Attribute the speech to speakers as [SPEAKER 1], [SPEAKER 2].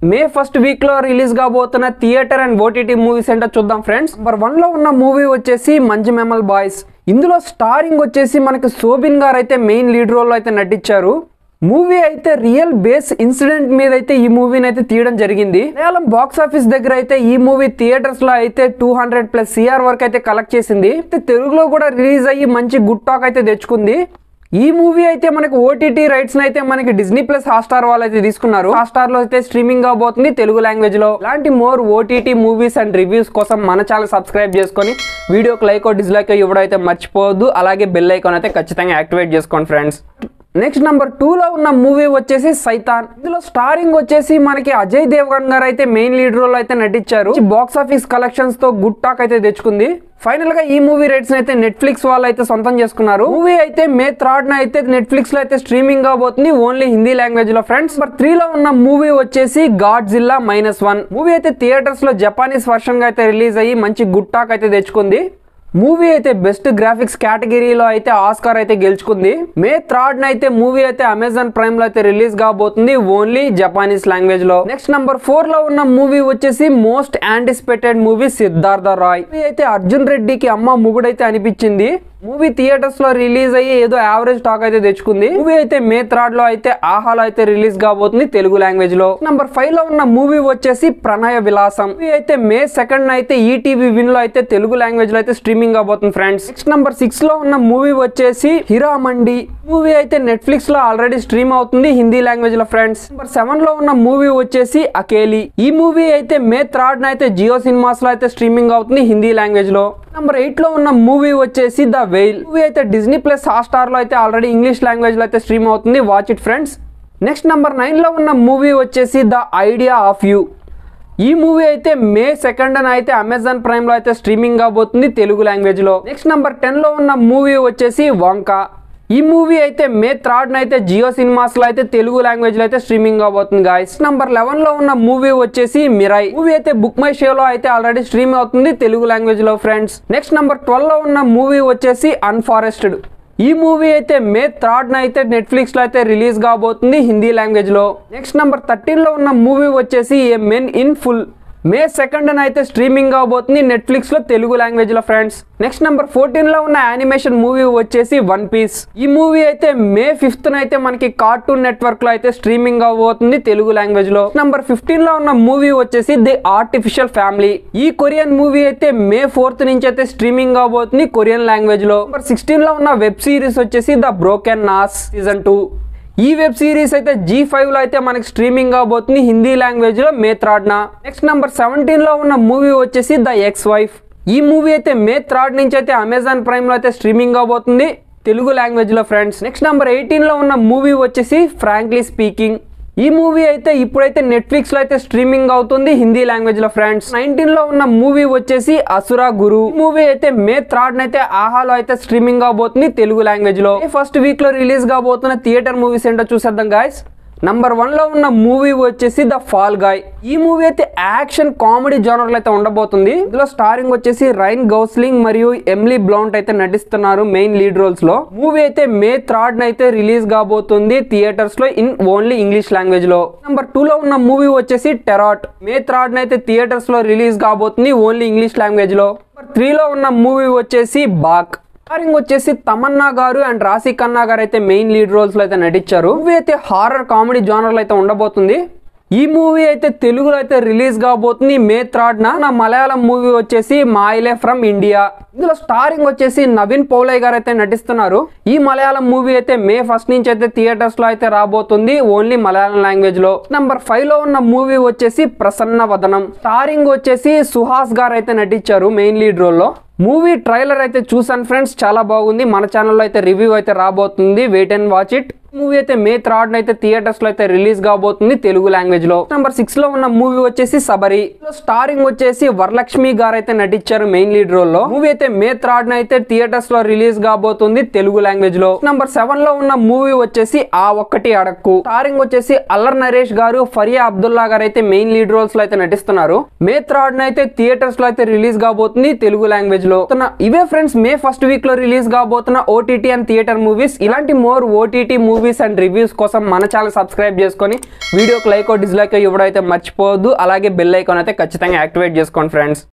[SPEAKER 1] మే first week లో release కాబోతున్న theatre and OTT movies ఏంటో చూద్దాం ఫ్రెండ్స్. నెంబర్ 1 లో ఉన్న మూవీ వచ్చేసి మంచి మెమల్ బాయ్స్. ఇందులో స్టారింగ్ వచ్చేసి మనకి శోభిన్ గారు అయితే మెయిన్ లీడ్ రోల్ లో అయితే నటించారు. మూవీ అయితే రియల్ బేస్ ఇన్సిడెంట్ మీద అయితే ఈ మూవీని అయితే తీయడం జరిగింది. మలయాళం బాక్స్ ఆఫీస్ దగ్గర అయితే ఈ మూవీ థియేటర్స్ లో అయితే 200+ CR వరకు అయితే కలెక్ట్ చేసింది. తెలుగులో కూడా రిలీజ్ అయ్యి మంచి గుడ్ టాక్ అయితే తెచ్చుకుంది. ఈ మూవీ అయితే మనకి ఓటీటీ రైట్స్ అయితే మనకి డిజ్నీ ప్లస్ హాట్స్టార్ వాళ్ళు అయితే తీసుకున్నారు. హాట్స్టార్ లో అయితే స్ట్రీమింగ్ అవబోతుంది తెలుగు లాంగ్వేజ్ లో. ఇలాంటి more OTT movies and reviews కోసం మన ఛానల్ సబ్స్క్రైబ్ చేసుకొని వీడియోకి లైక్ డిస్లైక్ ఇవ్వడం అయితే మర్చిపోవద్దు. అలాగే బెల్ ఐకాన్ అయితే ఖచ్చితంగా యాక్టివేట్ చేసుకోండి ఫ్రెండ్స్. నెక్స్ట్ నెంబర్ 2 లో ఉన్న మూవీ వచ్చేసి సైతాన్. ఇందులో స్టారింగ్ వచ్చేసి మనకి అజయ్ దేవగన్ గారు అయితే మెయిన్ లీడ్ రోల్ అయితే నటించారు. బాక్స్ ఆఫీస్ కలెక్షన్స్ తో గుడ్ టాక్ అయితే తెచ్చుకుంది. ఫైనల్ గా ఈ మూవీ రైట్స్ అయితే నెట్ఫ్లిక్స్ వాళ్ళు అయితే సొంతం చేసుకున్నారు. మూవీ అయితే మే 3 అయితే నెట్ఫ్లిక్స్ లో అయితే స్ట్రీమింగ్ అవబోతుంది ఓన్లీ హిందీ లాంగ్వేజ్ లో ఫ్రెండ్స్. నెంబర్ 3 లో ఉన్న మూవీ వచ్చేసి గాడ్జిల్లా -1. మూవీ అయితే థియేటర్స్ లో జపానీస్ వర్షన్ గా అయితే రిలీజ్ అయ్యి మంచి గుడ్ టాక్ అయితే తెచ్చుకుంది. మూవీ అయితే బెస్ట్ గ్రాఫిక్స్ కేటగిరీలో అయితే ఆస్కార్ అయితే గెలుచుకుంది. మే 3 అయితే మూవీ అయితే అమెజాన్ ప్రైమ్ లో అయితే రిలీజ్ కాబోతుంది ఓన్లీ జపానీస్ లాంగ్వేజ్ లో. నెక్స్ట్ నెంబర్ 4 లో ఉన్న మూవీ వచ్చేసి most anticipated movie Siddhartha Roy. Movie అయితే అర్జున్ రెడ్డికి అమ్మ ముగుడైతే అనిపించింది. మూవీ థియేటర్స్ లో రిలీజ్ అయ్యి ఏదో యావరేజ్ టాక్ అయితే తెచ్చుకుంది. మూవీ అయితే మే 3 లో అయితే ఆహాలో అయితే రిలీజ్ కాబోతుంది తెలుగు లాంగ్వేజ్ లో. నెంబర్ 5 లో ఉన్న మూవీ వచ్చేసి ప్రణయ విలాసం. మూవీ అయితే మే 2 అయితే ఈటీవీ విన్ లో అయితే తెలుగు లాంగ్వేజ్ లో అయితే స్ట్రీమింగ్ అవబోతుంది ఫ్రెండ్స్. నెక్స్ట్ నెంబర్ 6 లో ఉన్న మూవీ వచ్చేసి హిరామండి. మూవీ అయితే నెట్ఫ్లిక్స్ లో ఆల్రెడీ స్ట్రీమ్ అవుతుంది హిందీ లాంగ్వేజ్ లో ఫ్రెండ్స్. నెంబర్ 7 లో ఉన్న మూవీ వచ్చేసి అకేలి. ఈ మూవీ అయితే మే 3 అయితే జియో సినిమాస్ లో అయితే స్ట్రీమింగ్ అవుతుంది హిందీ లాంగ్వేజ్ లో. నెంబర్ 8 లో ఉన్న మూవీ వచ్చేసి ద వెయిల్. మూవీ అయితే డిజ్నీ ప్లస్ హాట్స్టార్ లో అయితే ఆల్రెడీ ఇంగ్లీష్ లాంగ్వేజ్ లో అయితే స్ట్రీమ్ అవుతుంది. Watch it friends. Next number 9 లో ఉన్న మూవీ వచ్చేసి ద ఐడియా ఆఫ్ యూ. ఈ మూవీ అయితే మే 2 అయితే అమెజాన్ ప్రైమ్ లో అయితే స్ట్రీమింగ్ అవబోతుంది తెలుగు లాంగ్వేజ్ లో. నెక్స్ట్ నెంబర్ 10 లో ఉన్న మూవీ వచ్చేసి వంకా. ఈ మూవీ అయితే మే 3 అయితే జియో సినిమాస్ లో అయితే తెలుగు లాంగ్వేజ్ లో అయితే స్ట్రీమింగ్ అవబోతుంది గాయస్. నెంబర్ 11 లో ఉన్న మూవీ వచ్చేసి మిరాయ్. మూవీ అయితే బుక్ మై షో లో అయితే ఆల్రెడీ స్ట్రీమ్ అవుతుంది తెలుగు లాంగ్వేజ్ లో ఫ్రెండ్స్. నెక్స్ట్ నెంబర్ 12 లో ఉన్న మూవీ వచ్చేసి అన్ఫారెస్టెడ్. ఈ మూవీ అయితే మే 3 అయితే నెట్ఫ్లిక్స్ లో అయితే రిలీజ్ కాబోతుంది హిందీ లాంగ్వేజ్ లో. నెక్స్ట్ నెంబర్ 13 లో ఉన్న మూవీ వచ్చేసి ఏ మెన్ ఇన్ ఫుల్. మే 2 అయితే స్ట్రీమింగ్ అవబోతుంది నెట్ఫ్లిక్స్ లో తెలుగు లాంగ్వేజ్ లో ఫ్రెండ్స్. నెక్స్ట్ నెంబర్ 14 లో ఉన్న యానిమేషన్ మూవీ వచ్చేసి వన్ పీస్. ఈ మూవీ అయితే మే 5 అయితే మనకి కార్టూన్ నెట్వర్క్ లో అయితే స్ట్రీమింగ్ అవబోతుంది తెలుగు లాంగ్వేజ్ లో. నెంబర్ 15 లో ఉన్న మూవీ వచ్చేసి ది ఆర్టిఫిషియల్ ఫ్యామిలీ. ఈ కొరియన్ మూవీ అయితే మే 4 నుంచి అయితే స్ట్రీమింగ్ అవబోతుంది కొరియన్ లాంగ్వేజ్ లో. నెంబర్ 16 లో ఉన్న వెబ్ సిరీస్ వచ్చేసి ద బ్రోకెన్ నాస్ సీజన్ 2. ఈ వెబ్ సిరీస్ అయితే G5 లో అయితే మనకి స్ట్రీమింగ్ అవబోతుంది హిందీ లాంగ్వేజ్ లో మే 3. నెక్స్ట్ నెంబర్ 17 లో ఉన్న మూవీ వచ్చేసి ద ఎక్స్ వైఫ్. ఈ మూవీ అయితే మే 3 నుంచి అయితే అమెజాన్ ప్రైమ్ లో అయితే స్ట్రీమింగ్ అవబోతుంది తెలుగు లాంగ్వేజ్ లో ఫ్రెండ్స్. నెక్స్ట్ నెంబర్ 18 లో ఉన్న మూవీ వచ్చేసి ఫ్రాంక్లీ స్పీకింగ్. ఈ మూవీ అయితే ఇప్పుడైతే నెట్ఫ్లిక్స్ లో అయితే స్ట్రీమింగ్ అవుతుంది హిందీ లాంగ్వేజ్ లో ఫ్రెండ్స్. 19 లో ఉన్న మూవీ వచ్చేసి అసురా గురు. మూవీ అయితే మే 3 అయితే ఆహాలో అయితే స్ట్రీమింగ్ అవబోతుంది తెలుగు లాంగ్వేజ్ లో. ఫస్ట్ వీక్ లో రిలీజ్ కాబోతున్న థియేటర్ మూవీస్ ఏంటో చూసేద్దాం గాయస్. నెంబర్ 1 లో ఉన్న మూవీ వచ్చేసి ద ఫాల్ గాయ్. ఈ మూవీ అయితే యాక్షన్ కామెడీ జోనర్ లో అయితే ఉండబోతుంది. ఇందులో స్టారింగ్ వచ్చేసి రైన్ గౌస్లింగ్ మరియు ఎమిలీ బ్లౌంట్ అయితే నటిస్తున్నారు మెయిన్ లీడ్ రోల్స్ లో. మూవీ అయితే మే 3 అయితే రిలీజ్ కాబోతుంది థియేటర్స్ లో ఇన్ ఓన్లీ ఇంగ్లీష్ లాంగ్వేజ్ లో. నెంబర్ 2 లో ఉన్న మూవీ వచ్చేసి టెరాట్. మే 3 అయితే థియేటర్స్ లో రిలీజ్ కాబోతుంది ఓన్లీ ఇంగ్లీష్ లాంగ్వేజ్ లో. నెంబర్ 3 లో ఉన్న మూవీ వచ్చేసి బాక్. స్టారింగ్ వచ్చేసి తమన్నా గారు అండ్ రాశి ఖన్నా గారు అయితే మెయిన్ లీడ్ రోల్స్ లో అయితే నటించారు. మూవీ అయితే హారర్ కామెడీ జోనర్ లో అయితే ఉండబోతుంది. ఈ మూవీ అయితే తెలుగులో అయితే రిలీజ్ కాబోతుంది మే 3. నా మలయాళం మూవీ వచ్చేసి మాయిలే ఫ్రమ్ ఇండియా. ఇందులో స్టారింగ్ వచ్చేసి నవీన్ పౌలయ్ గారు అయితే నటిస్తున్నారు. ఈ మలయాళం మూవీ అయితే మే 1 నుంచి అయితే థియేటర్స్ లో అయితే రాబోతుంది ఓన్లీ మలయాళం లాంగ్వేజ్ లో. నెంబర్ 5 లో ఉన్న మూవీ వచ్చేసి ప్రసన్న వదనం. స్టారింగ్ వచ్చేసి సుహాస్ గారు అయితే నటించారు మెయిన్ లీడ్ రోల్ లో. మూవీ ట్రైలర్ అయితే చూసాను ఫ్రెండ్స్, చాలా బాగుంది. మన ఛానల్లో అయితే రివ్యూ అయితే రాబోతుంది, wait and watch it. Movie అయితే మే 3 అయితే థియేటర్స్ లో అయితే రిలీజ్ కాబోతుంది తెలుగు లాంగ్వేజ్ లో. నెంబర్ 6 లో ఉన్న మూవీ వచ్చేసి సబరి. స్టారింగ్ వచ్చేసి వరలక్ష్మి గారు అయితే నటించారు మెయిన్ లీడ్ రోల్ లో. మూవీ అయితే మే 3 అయితే థియేటర్స్ లో రిలీజ్ కాబోతుంది తెలుగు లాంగ్వేజ్ లో. నెంబర్ 7 లో ఉన్న మూవీ వచ్చేసి ఆ ఒక్కటి అడక్కు. స్టారింగ్ వచ్చేసి అల్లర్ నరేష్ గారు, ఫరియా అబ్దుల్లా గారు అయితే మెయిన్ లీడ్ రోల్స్ లో అయితే నటిస్తున్నారు. మే 3 అయితే థియేటర్స్ లో అయితే రిలీజ్ కాబోతుంది తెలుగు లాంగ్వేజ్ లో. ఇవే ఫ్రెండ్స్ మే 1 వీక్ లో రిలీజ్ కాబోతున్న ఓటీటీ అండ్ థియేటర్ మూవీస్. ఇలాంటి more OTT movie movies and reviews కోసం మన ఛానల్ సబ్స్క్రైబ్ చేసుకొని వీడియోకి లైక్ డిస్లైక్ ఇవ్వడం అయితే మర్చిపోవద్దు. అలాగే బెల్ ఐకాన్ అయితే ఖచ్చితంగా యాక్టివేట్ చేసుకోండి ఫ్రెండ్స్.